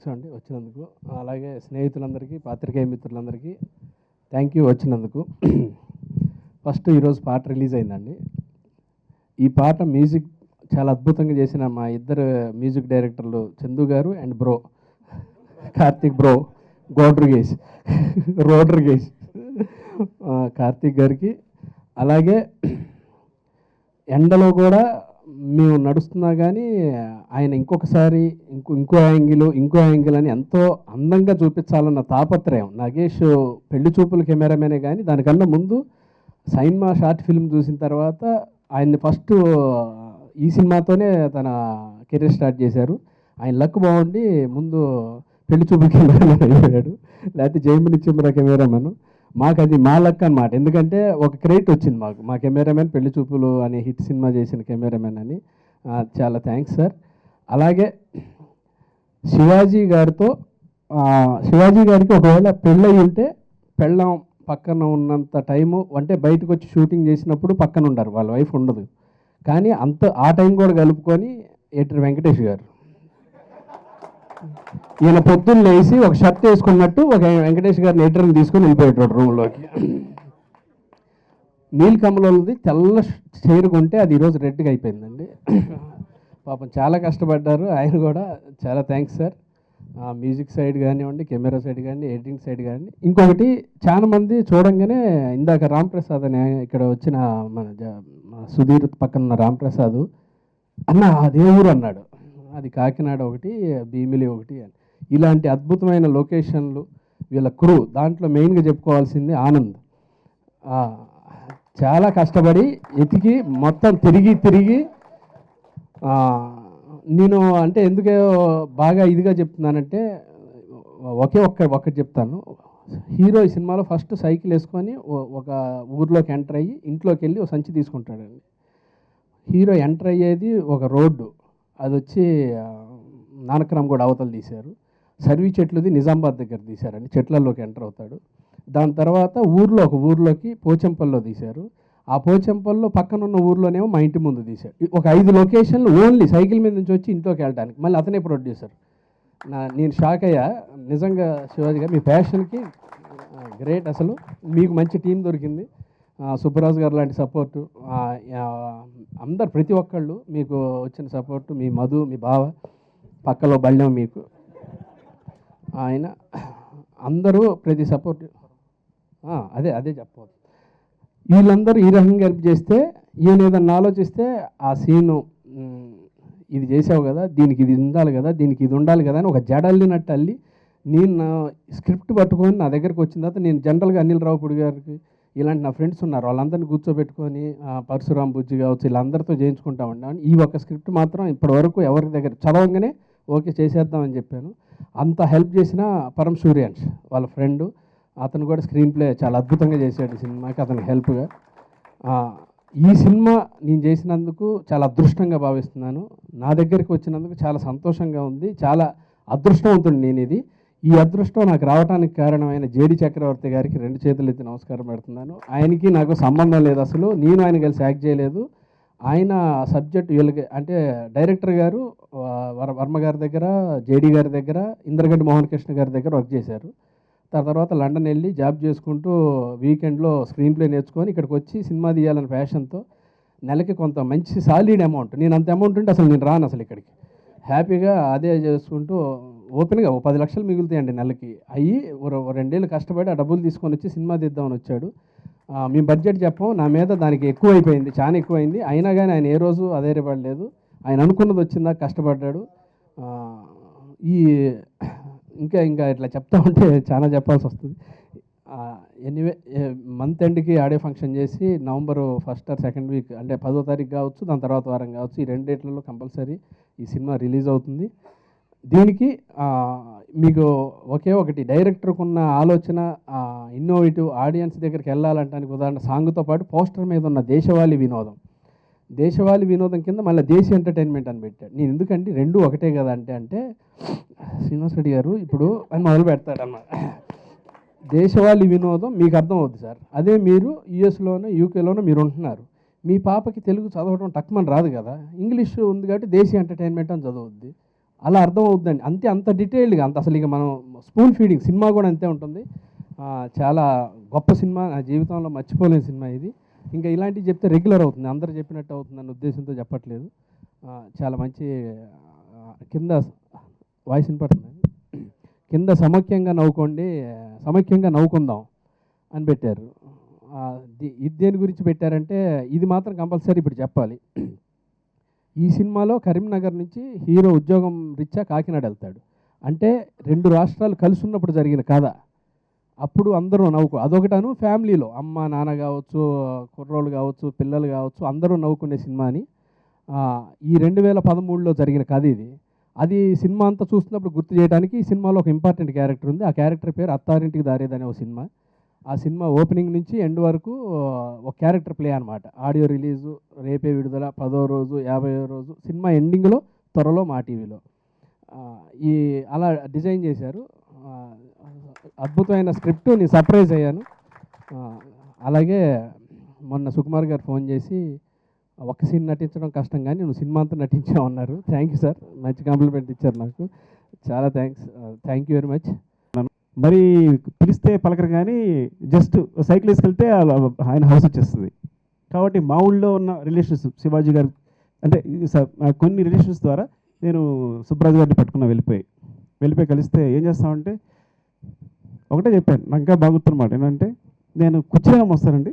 Thanks అండి వచ్చినందుకు. అలాగే స్నేహితులందరికీ, పాత్రికేయ మిత్రులందరికీ థ్యాంక్ యూ వచ్చినందుకు. ఫస్ట్ ఈరోజు పాట రిలీజ్ అయిందండి. ఈ పాట మ్యూజిక్ చాలా అద్భుతంగా చేసిన మా ఇద్దరు మ్యూజిక్ డైరెక్టర్లు చందు గారు అండ్ బ్రో కార్తిక్ బ్రో గోడ్రిగేష్ రోడ్రిగేష్ కార్తిక్ గారికి, అలాగే ఎండలో కూడా మేము నడుస్తున్నా కానీ ఆయన ఇంకొకసారి ఇంకో యాంగిల్ అని ఎంతో అందంగా చూపించాలన్న తాపత్రయం. నాగేష్ పెళ్లి చూపుల కెమెరామెనే కానీ దానికన్నా ముందు సైన్మా షార్ట్ ఫిల్మ్ చూసిన తర్వాత ఆయన్ని ఫస్ట్ ఈ సినిమాతోనే తన కెరీర్ స్టార్ట్ చేశారు. ఆయన లక్ బాగుండి ముందు పెళ్లి చూపుల కెమెరామెన్ అయిపోయాడు, లేకపోతే జైమిని చిమ్రా కెమెరామెన్. మాకు అది మా లక్ అనమాట. ఎందుకంటే ఒక క్రెడిట్ వచ్చింది మాకు, మా కెమెరామెన్ పెళ్లి చూపులు అనే హిట్ సినిమా చేసిన కెమెరామెన్ అని. చాలా థ్యాంక్స్ సార్. అలాగే శివాజీ గారికి ఒకవేళ పెళ్ళయి ఉంటే పెళ్ళం పక్కన ఉన్నంత టైము అంటే బయటకు వచ్చి షూటింగ్ చేసినప్పుడు పక్కన ఉండరు, వాళ్ళ వైఫ్ ఉండదు. కానీ ఆ టైం కూడా కలుపుకొని ఎడిటర్ వెంకటేష్ గారు ఈయన పొద్దున్న లేచి ఒక షర్ట్ వేసుకున్నట్టు ఒక వెంకటేష్ గారిని ఎడిటర్ని తీసుకొని వెళ్ళిపోయేటాడు రూమ్లోకి. నీల్ కమలది తెల్ల చైర్ కొంటే అది ఈరోజు రెడ్గా అయిపోయిందండి. పాపం చాలా కష్టపడ్డారు ఆయన కూడా. చాలా థ్యాంక్స్ సార్. మ్యూజిక్ సైడ్ కానివ్వండి, కెమెరా సైడ్ కానీ, ఎడిటింగ్ సైడ్ కానీ. ఇంకొకటి చాలామంది చూడంగానే ఇందాక రాంప్రసాద్ అని ఇక్కడ వచ్చిన మన సుధీర్ పక్కన ఉన్న రాంప్రసాద్ అన్న అదే ఊరు అన్నాడు. అది కాకినాడ ఒకటి, భీమిలి ఒకటి అని. ఇలాంటి అద్భుతమైన లొకేషన్లు వీళ్ళ క్రూ. దాంట్లో మెయిన్గా చెప్పుకోవాల్సింది ఆనంద్. చాలా కష్టపడి ఎతికి మొత్తం తిరిగి నేను అంటే ఎందుకో బాగా ఇదిగా చెప్తున్నానంటే ఒకటి చెప్తాను. హీరో ఈ సినిమాలో ఫస్ట్ సైకిల్ వేసుకొని ఒక ఊర్లోకి ఎంటర్ అయ్యి ఇంట్లోకి వెళ్ళి ఒక సంచి తీసుకుంటాడండి. హీరో ఎంటర్ అయ్యేది ఒక రోడ్డు, అది వచ్చి నానక్రామ్ కూడా అవతలు తీశారు. సర్వీ చెట్లుది నిజామాబాద్ దగ్గర తీశారండి, చెట్లలోకి ఎంటర్ అవుతాడు. దాని తర్వాత ఒక ఊర్లోకి పోచంపల్లో తీశారు. ఆ పోచంపల్లో పక్కనున్న ఊర్లోనేమో మా ఇంటి ముందు తీశారు. ఒక 5 లొకేషన్లు ఓన్లీ సైకిల్ మీద నుంచి వచ్చి ఇంట్లోకి వెళ్ళడానికి. మళ్ళీ అతనే ప్రొడ్యూసర్. నేను షాక్ అయ్యా నిజంగా. శివాజీ గారు మీ ప్యాషన్కి గ్రేట్. అసలు మీకు మంచి టీం దొరికింది. సుబ్బరాజు గారు లాంటి సపోర్టు, అందరు ప్రతి ఒక్కళ్ళు మీకు వచ్చిన సపోర్టు, మీ మధు, మీ బావ పక్కలో బళ్ళం మీకు ఆయన అందరూ ప్రతి సపోర్ట్. అదే చెప్పవచ్చు. వీళ్ళందరూ ఈ రకంగా హెల్ప్ చేస్తే ఈయన ఏదన్నా ఆలోచిస్తే ఆ సీను ఇది చేసావు కదా, దీనికి ఇది ఉండాలి కదా, దీనికి ఇది ఉండాలి కదా అని ఒక జడల్లినట్టు అల్లి నేను స్క్రిప్ట్ పట్టుకొని నా దగ్గరికి వచ్చిన తర్వాత నేను జనరల్గా అనిల్ రావుపూడి గారికి ఇలాంటి నా ఫ్రెండ్స్ ఉన్నారు, వాళ్ళందరినీ కూర్చోబెట్టుకొని పరశురాం బుజ్జి కావచ్చు వీళ్ళందరితో చేయించుకుంటా ఉన్నాను. ఈ ఒక్క స్క్రిప్ట్ మాత్రం ఇప్పటివరకు ఎవరి దగ్గర చదవగానే ఓకే చేసేద్దామని చెప్పాను. అంత హెల్ప్ చేసిన పరం సూర్యాన్స్ వాళ్ళ ఫ్రెండు, అతను కూడా స్క్రీన్ ప్లే చాలా అద్భుతంగా చేశాడు సినిమాకి, అతనికి హెల్ప్గా. ఈ సినిమా నేను చేసినందుకు చాలా అదృష్టంగా భావిస్తున్నాను. నా దగ్గరికి వచ్చినందుకు చాలా సంతోషంగా ఉంది. చాలా అదృష్టవంతుడు నేను. ఈ అదృష్టం నాకు రావడానికి కారణమైన జేడి చక్రవర్తి గారికి 2 చేతులు ఎత్తి నమస్కారం పెడుతున్నాను. ఆయనకి నాకు సంబంధం లేదు, అసలు నేను ఆయన కలిసి యాక్ట్ చేయలేదు. ఆయన సబ్జెక్ట్ వీళ్ళకి అంటే డైరెక్టర్ గారు వర్మ గారి దగ్గర, జేడి గారి దగ్గర, ఇంద్రగడ్డి మోహన్ కృష్ణ గారి దగ్గర వర్క్ చేశారు. తర్వాత లండన్ వెళ్ళి జాబ్ చేసుకుంటూ వీకెండ్లో స్క్రీన్ ప్లే నేర్చుకొని ఇక్కడికి వచ్చి సినిమా తీయాలని ప్యాషన్తో నెలకి కొంత మంచి సాలిడ్ అమౌంట్, నేను అంత అమౌంట్ ఉంటే అసలు నేను రాను అసలు ఇక్కడికి, హ్యాపీగా అదే చేసుకుంటూ ఓపెన్గా 10 లక్షలు మిగులుతాయండి నెలకి. అయ్యి 2 ఏళ్ళు కష్టపడి ఆ డబ్బులు తీసుకొని వచ్చి సినిమా తీద్దామని వచ్చాడు. మేము బడ్జెట్ చెప్పాం, నా మీద దానికి ఎక్కువ అయిపోయింది, చాలా ఎక్కువైంది. అయినా కానీ ఆయన ఏ రోజు అధైర్యపడలేదు. ఆయన అనుకున్నది వచ్చిందా కష్టపడ్డాడు. ఈ ఇంకా ఇట్లా చెప్తా ఉంటే చాలా చెప్పాల్సి వస్తుంది. ఎనీవే మంత్ ఎండ్కి ఆడియో ఫంక్షన్ చేసి November 1st or 2nd week అంటే 10వ తారీఖు కావచ్చు, దాని తర్వాత వారం కావచ్చు, ఈ 2 డేట్లలో కంపల్సరీ ఈ సినిమా రిలీజ్ అవుతుంది. దీనికి మీకు ఒకే ఒకటి, డైరెక్టర్కు ఉన్న ఆలోచన ఇన్నోవేటివ్ ఆడియన్స్ దగ్గరికి వెళ్ళాలంటానికి ఉదాహరణ సాంగ్తో పాటు పోస్టర్ మీద ఉన్న దేశవాళీ వినోదం కింద మళ్ళీ దేశీ ఎంటర్టైన్మెంట్ అని పెట్టాడు. నేను ఎందుకంటే 2 ఒకటే కదా అంటే శ్రీనివాస్ రెడ్డి గారు ఇప్పుడు అని మొదలు పెడతాడన్నమాట. దేశవాళీ వినోదం మీకు అర్థం అవుతుంది సార్. అదే మీరు యూఎస్లోనో యూకేలోనో మీరు ఉంటున్నారు, మీ పాపకి తెలుగు చదవడం టక్మని రాదు కదా, ఇంగ్లీష్ ఉంది కాబట్టి దేశీ ఎంటర్టైన్మెంట్ అని చదవద్ది. అలా అర్థం అవుతుందండి. అంతే, అంత డీటెయిల్డ్గా, అంత అసలు ఇక మనం స్పూన్ ఫీడింగ్ సినిమా కూడా అంతే ఉంటుంది. చాలా గొప్ప సినిమా, నా జీవితంలో మర్చిపోలేని సినిమా ఇది. ఇంకా ఇలాంటివి చెప్తే రెగ్యులర్ అవుతుంది, అందరూ చెప్పినట్టు అవుతుంది అన్న ఉద్దేశంతో చెప్పట్లేదు. చాలా మంచి కింద వాయిస్ వినపడుతుంది. కింద సమైక్యంగా నవ్వుకోండి, సమైక్యంగా నవ్వుకుందాం అని పెట్టారు. ఇది దేని గురించి పెట్టారంటే, ఇది మాత్రం కంపల్సరీ ఇప్పుడు చెప్పాలి. ఈ సినిమాలో కరీంనగర్ నుంచి హీరో ఉద్యోగం రీత్యా కాకినాడ వెళ్తాడు. అంటే 2 రాష్ట్రాలు కలిసి ఉన్నప్పుడు జరిగిన కథ. అప్పుడు అందరూ నవ్వుకో, అదొకటను ఫ్యామిలీలో అమ్మ నాన్న కావచ్చు, కుర్రోళ్ళు కావచ్చు, పిల్లలు కావచ్చు, అందరూ నవ్వుకునే సినిమా అని. ఈ 2013లో జరిగిన కథ ఇది. అది సినిమా అంతా చూస్తున్నప్పుడు గుర్తు చేయడానికి ఈ సినిమాలో ఒక ఇంపార్టెంట్ క్యారెక్టర్ ఉంది. ఆ క్యారెక్టర్ పేరు అత్తారింటికి దారేదనే ఒక సినిమా. ఆ సినిమా ఓపెనింగ్ నుంచి ఎండ్ వరకు ఒక క్యారెక్టర్ ప్లే అనమాట. ఆడియో రిలీజు రేపే విడుదల, 10వ రోజు, 50వ రోజు, సినిమా ఎండింగ్లో త్వరలో మా టీవీలో. ఈ అలా డిజైన్ చేశారు. అద్భుతమైన స్క్రిప్ట్, నేను సర్ప్రైజ్ అయ్యాను. అలాగే మొన్న సుకుమార్ గారు ఫోన్ చేసి, ఒక్క సీన్ నటించడం కష్టం కానీ నువ్వు సినిమా అంతా నటించావు అన్నారు. థ్యాంక్ యూ సార్, మంచి కాంప్లిమెంట్ ఇచ్చారు నాకు, చాలా thanks. Thank you very much. మరి పిలిస్తే పలకరు కానీ జస్ట్ సైకిల్ వేసుకెళ్తే ఆయన హౌస్ వచ్చేస్తుంది. కాబట్టి మా ఊళ్ళో ఉన్న రిలేషన్స్ శివాజీ గారు అంటే కొన్ని రిలేషన్స్ ద్వారా నేను సుబ్బరాజు గారిని పట్టుకున్నా, వెళ్ళిపోయి కలిస్తే ఏం చేస్తామంటే ఒకటే చెప్పాను, నాకు ఇంకా బాగుతున్నమాట ఏంటంటే, నేను కుర్చీలో వస్తానండి